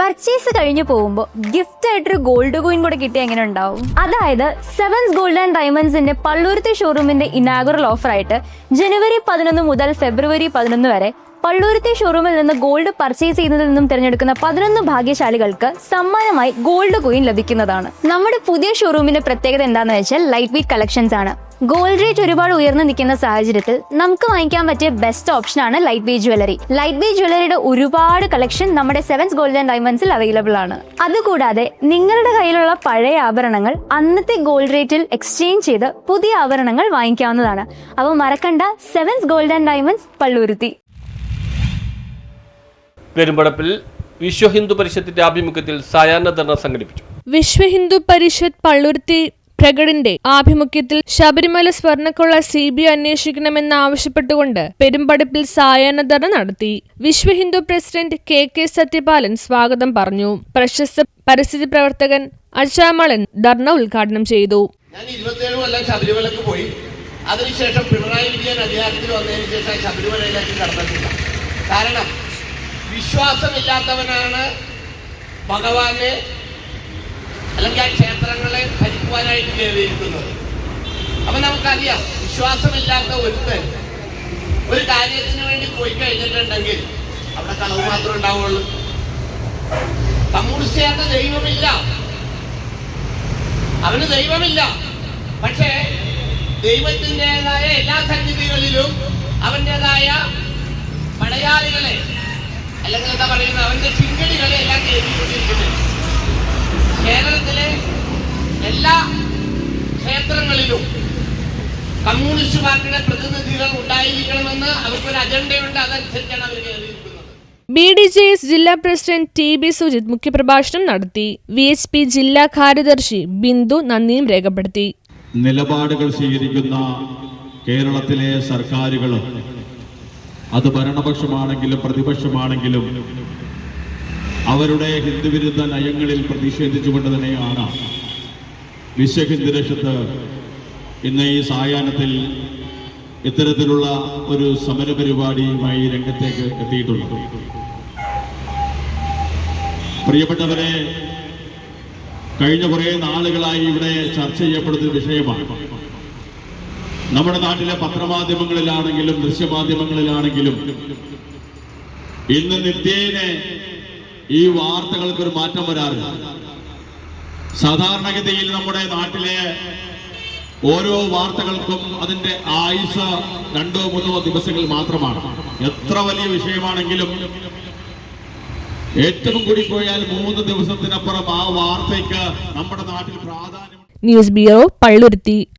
Purchase കഴിഞ്ഞു പോകുമ്പോൾ gift ആയിട്ടൊരു ഗോൾഡ് കോയിൻ കൂടെ കിട്ടിയ എങ്ങനെ ഉണ്ടാവും? അതായത് സെവൻസ് ഗോൾഡ് ആൻഡ് ഡയമണ്ട്സിന്റെ പള്ളുരുത്തി ഷോറൂമിന്റെ ഇനാഗുറൽ ഓഫർ ആയിട്ട് ജനുവരി 11 മുതൽ ഫെബ്രുവരി 11 വരെ പള്ളുരുത്തി ഷോറൂമിൽ നിന്ന് ഗോൾഡ് പർച്ചേസ് ചെയ്യുന്നതിൽ നിന്നും തിരഞ്ഞെടുക്കുന്ന 11 ഭാഗ്യശാലികൾക്ക് സമ്മാനമായി ഗോൾഡ് കോയിൻ ലഭിക്കുന്നതാണ്. നമ്മുടെ പുതിയ ഷോറൂമിന്റെ പ്രത്യേകത എന്താണെന്ന് വെച്ചാൽ ലൈറ്റ് വെയ്റ്റ് കളക്ഷൻസ് ആണ്. ഗോൾഡ് റേറ്റ് ഒരുപാട് ഉയർന്നു നിൽക്കുന്ന സാഹചര്യത്തിൽ നമുക്ക് വാങ്ങിക്കാൻ പറ്റിയ ബെസ്റ്റ് ഓപ്ഷനാണ് light weight jewellery. Light weight ജ്വല്ലറിയുടെ ഒരുപാട് കളക്ഷൻ നമ്മുടെ സെവൻസ് ഗോൾഡ് ആൻഡ് ഡയമണ്ട്സിൽ അവൈലബിൾ ആണ്. അതുകൂടാതെ നിങ്ങളുടെ കയ്യിലുള്ള പഴയ ആഭരണങ്ങൾ അന്നത്തെ ഗോൾഡ് റേറ്റിൽ എക്സ്ചേഞ്ച് ചെയ്ത് പുതിയ ആഭരണങ്ങൾ വാങ്ങിക്കാവുന്നതാണ്. അപ്പോൾ മറക്കണ്ട, Sevens gold and Diamonds Palluruthy. പെരുമ്പടപ്പിൽ വിശ്വ ഹിന്ദു പരിഷത്തിന്റെ ആഭിമുഖ്യത്തിൽ സായാഹ്ന ധർണ സംഘടിപ്പിച്ചു. വിശ്വ ഹിന്ദു പരിഷത്ത് പള്ളുരുത്തി പ്രകടന്റെ ആഭിമുഖ്യത്തിൽ ശബരിമല സ്വർണ്ണക്കൊള്ള CBI അന്വേഷിക്കണമെന്ന് ആവശ്യപ്പെട്ടുകൊണ്ട് പെരുമ്പടപ്പിൽ സായാഹ്ന ധർണ നടത്തി. വിശ്വ ഹിന്ദു പ്രസിഡന്റ് KK സത്യപാലൻ സ്വാഗതം പറഞ്ഞു. പ്രശസ്ത പരിസ്ഥിതി പ്രവർത്തകൻ അജാമളൻ ധർണ ഉദ്ഘാടനം ചെയ്തു. ഞാൻ 27 കൊല്ലം ശബരിമലക്ക് പോയി. അതിനുശേഷം പിണറായി വിജയൻ അധികാരത്തിൽ വന്നതിന് ശേഷം ശബരിമലയിലേക്ക് കടന്നിട്ടില്ല. കാരണം വിശ്വാസമില്ലാത്തവനാണ് ഭഗവാനെ അല്ലെങ്കിൽ ആ ക്ഷേത്രങ്ങളെ ഭരിക്കുവാനായിട്ട് കയറിയിരിക്കുന്നത്. അപ്പൊ നമുക്കറിയാം, വിശ്വാസമില്ലാത്ത ഒരുത്തൻ ഒരു കാര്യത്തിന് വേണ്ടി പോയി കഴിഞ്ഞിട്ടുണ്ടെങ്കിൽ അവിടെ കളവ് മാത്രമേ ഉണ്ടാവുള്ളൂ. കമ്മ്യൂണിസ്റ്റുകാർക്ക് ദൈവമില്ല, അവന് ദൈവമില്ല. പക്ഷേ ദൈവത്തിൻ്റെതായ എല്ലാ സന്നിധികളിലും അവൻ്റെതായ പടയാളികളെ അല്ലെങ്കിൽ എന്താ പറയുന്നത്, അവന്റെ ചിങ്കടികളെ എല്ലാം കേൾപ്പിക്കൊണ്ടിരിക്കുന്നത്. കേരളത്തിലെ എല്ലാ ക്ഷേത്രങ്ങളിലും കമ്മ്യൂണിസ്റ്റ് പാർട്ടിയുടെ പ്രതിനിധികൾ ഉണ്ടായിരിക്കണമെന്ന് അവർക്കൊരു അജണ്ടയുണ്ട്. അതനുസരിച്ചാണ് അവർ കയറിയിരിക്കുന്നത്. BDJS ജില്ലാ പ്രസിഡന്റ് TB സുജിത് മുഖ്യപ്രഭാഷണം നടത്തി. VHP ജില്ലാ കാര്യദർശി ബിന്ദു നന്ദിയും രേഖപ്പെടുത്തി. നിലപാടുകൾ സ്വീകരിക്കുന്ന കേരളത്തിലെ സർക്കാരുകൾ, അത് ഭരണപക്ഷമാണെങ്കിലും പ്രതിപക്ഷമാണെങ്കിലും, അവരുടെ ഹിന്ദുവിരുദ്ധ നയങ്ങളിൽ പ്രതിഷേധിച്ചുകൊണ്ട് തന്നെയാണ് വിശ്വ ഹിന്ദു പരിഷത്ത് ഇന്ന് ഈ സായാഹ്നത്തിൽ ഇത്തരത്തിലുള്ള ഒരു സമരപരിപാടിയുമായി രംഗത്തേക്ക് എത്തിയിട്ടുള്ളത്. പ്രിയപ്പെട്ടവരെ, കഴിഞ്ഞ കുറേ നാളുകളായി ഇവിടെ ചർച്ച ചെയ്യപ്പെടുന്ന വിഷയമാണ്. നമ്മുടെ നാട്ടിലെ പത്രമാധ്യമങ്ങളിലാണെങ്കിലും ദൃശ്യമാധ്യമങ്ങളിലാണെങ്കിലും ഇന്ന് നിത്യേന ഈ വാർത്തകൾക്കൊരു മാറ്റം വരാറില്ല. സാധാരണഗതിയിൽ നമ്മുടെ നാട്ടിലെ ഓരോ വാർത്തകൾക്കും അതിന്റെ ആയുസ് 2-3 ദിവസങ്ങൾ മാത്രമാണ്. എത്ര വലിയ വിഷയമാണെങ്കിലും ഏറ്റവും കൂടി പോയാൽ 3 ദിവസത്തിനപ്പുറം ആ വാർത്തയ്ക്ക് നമ്മുടെ നാട്ടിൽ പ്രാധാന്യം. News bureau, Palluruthy.